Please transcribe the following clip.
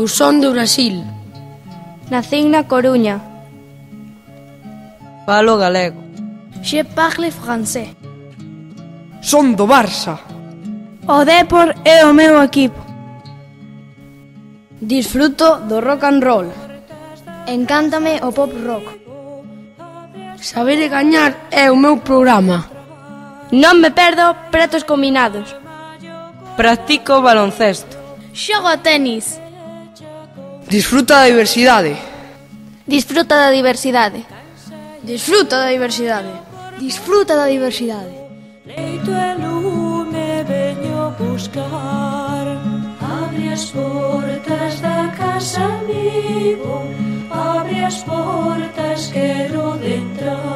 Eu son do Brasil. Nacín na Coruña. Falo galego. Je parle français. Son do Barça. O Dépor é o meu equipo. Disfruto do rock and roll. Encántame o pop rock. Saber e gañar é o meu programa. Non me perdo pratos combinados. Practico baloncesto. Xogo a tenis. Disfruta da diversidade. Disfruta da diversidade. Disfruta da diversidade. Disfruta da diversidade. Leito e lume veño buscar. Abre as portas da casa amigo. Abre as portas, quero de entrar.